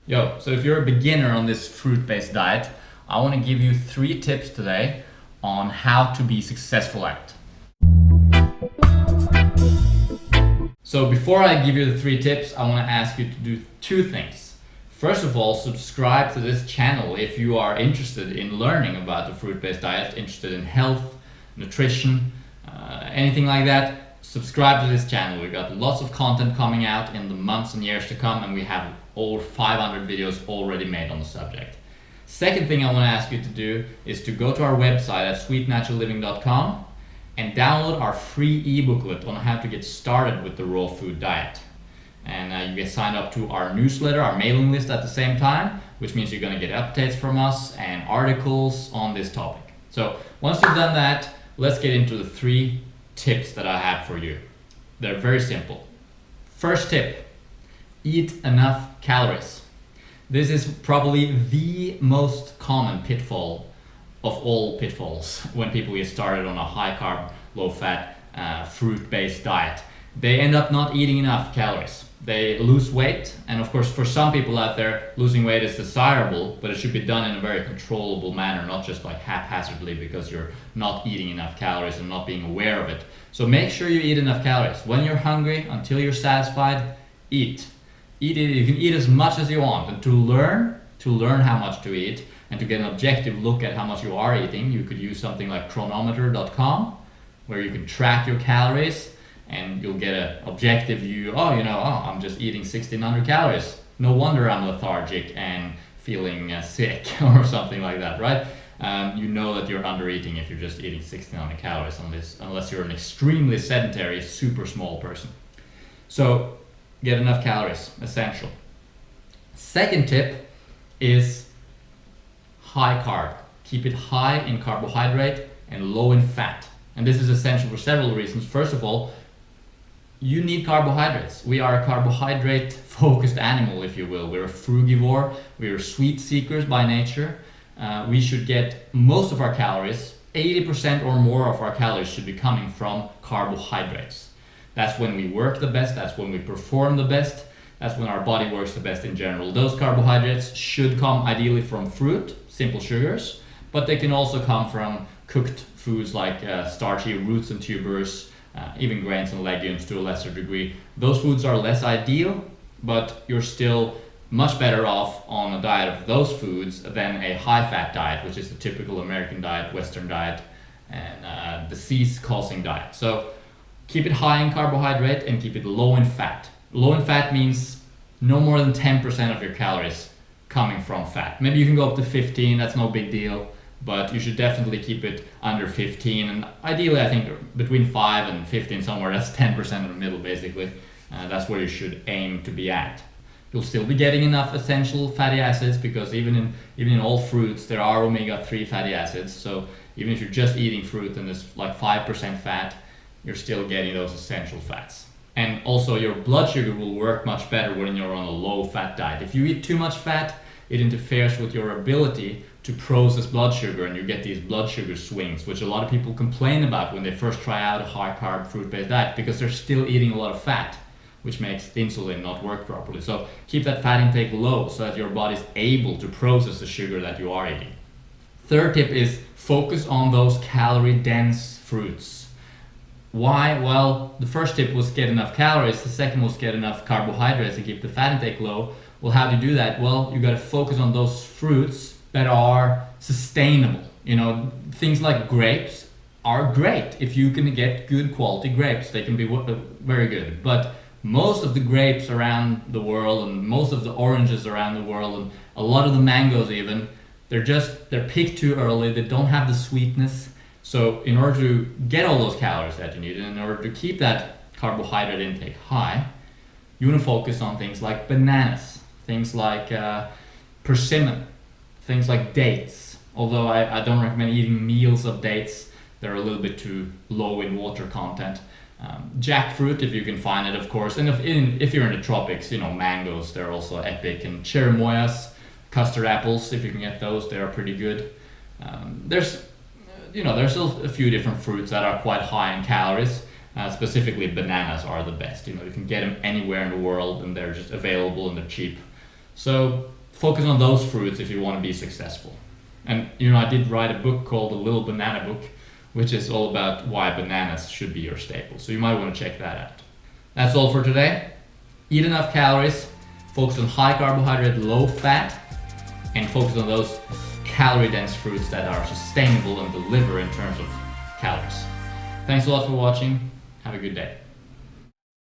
So if you're a beginner on this fruit-based diet, I want to give you 3 tips today on how to be successful at it. So before I give you the 3 tips, I want to ask you to do 2 things. First of all, subscribe to this channel if you are interested in learning about the fruit-based diet, interested in health, nutrition, anything like that. Subscribe to this channel. We've got lots of content coming out in the months and years to come, and we have over 500 videos already made on the subject. Second thing I want to ask you to do is to go to our website at sweetnaturalliving.com and download our free e-booklet on how to get started with the raw food diet. And you get signed up to our newsletter, our mailing list at the same time, which means you're going to get updates from us and articles on this topic. So once you've done that, let's get into the 3 tips that I have for you. They're very simple. First tip, eat enough calories. This is probably the most common pitfall of all pitfalls when people get started on a high carb, low fat, fruit-based diet. They end up not eating enough calories. They lose weight, and of course for some people out there, losing weight is desirable, but it should be done in a very controllable manner, not just like haphazardly because you're not eating enough calories and not being aware of it. So make sure you eat enough calories. When you're hungry, until you're satisfied, eat. Eat it. You can eat as much as you want, and to learn how much to eat and to get an objective look at how much you are eating, you could use something like chronometer.com, where you can track your calories and you'll get an objective view. I'm just eating 1600 calories. No wonder I'm lethargic and feeling sick or something like that, right? You know that you're under eating if you're just eating 1600 calories unless you're an extremely sedentary, super small person. So get enough calories, essential. Second tip is high carb. Keep it high in carbohydrate and low in fat. And this is essential for several reasons. First of all, you need carbohydrates. We are a carbohydrate focused animal, if you will. We're a frugivore. We're sweet seekers by nature. We should get most of our calories, 80% or more of our calories should be coming from carbohydrates. That's when we work the best, that's when we perform the best, that's when our body works the best in general. Those carbohydrates should come ideally from fruit, simple sugars, but they can also come from cooked foods like starchy roots and tubers, even grains and legumes to a lesser degree. Those foods are less ideal, but you're still much better off on a diet of those foods than a high-fat diet, which is the typical American diet, Western diet, and disease-causing diet. So keep it high in carbohydrate and keep it low in fat. Low in fat means no more than 10% of your calories coming from fat. Maybe you can go up to 15, that's no big deal, but you should definitely keep it under 15, and ideally I think between 5 and 15 somewhere. That's 10% in the middle basically. That's where you should aim to be at. You'll still be getting enough essential fatty acids because even in all fruits there are omega-3 fatty acids. So even if you're just eating fruit and it's like 5% fat, you're still getting those essential fats. And also your blood sugar will work much better when you're on a low fat diet. If you eat too much fat, it interferes with your ability to process blood sugar, and you get these blood sugar swings, which a lot of people complain about when they first try out a high carb fruit-based diet because they're still eating a lot of fat, which makes insulin not work properly. So keep that fat intake low so that your body's able to process the sugar that you are eating. Third tip is focus on those calorie-dense fruits. Why? Well, the first tip was get enough calories. The second was get enough carbohydrates and keep the fat intake low. Well, how do you do that? Well, you got to focus on those fruits that are sustainable. Things like grapes are great. If you can get good quality grapes, they can be very good. But most of the grapes around the world and most of the oranges around the world and a lot of the mangoes even, they're picked too early. They don't have the sweetness. So in order to get all those calories that you need, and in order to keep that carbohydrate intake high, you want to focus on things like bananas, things like persimmon, things like dates. Although I don't recommend eating meals of dates, they're a little bit too low in water content. Jackfruit, if you can find it, of course. And if you're in the tropics, mangoes, they're also epic. And cherimoyas, custard apples, if you can get those, they are pretty good. There's still a few different fruits that are quite high in calories. Specifically, bananas are the best. You can get them anywhere in the world, and they're just available and they're cheap. So focus on those fruits if you want to be successful. And I did write a book called The Little Banana Book, which is all about why bananas should be your staple. So you might want to check that out. That's all for today. Eat enough calories, focus on high carbohydrate, low fat, and focus on those calorie dense fruits that are sustainable and deliver in terms of calories. Thanks a lot for watching. Have a good day.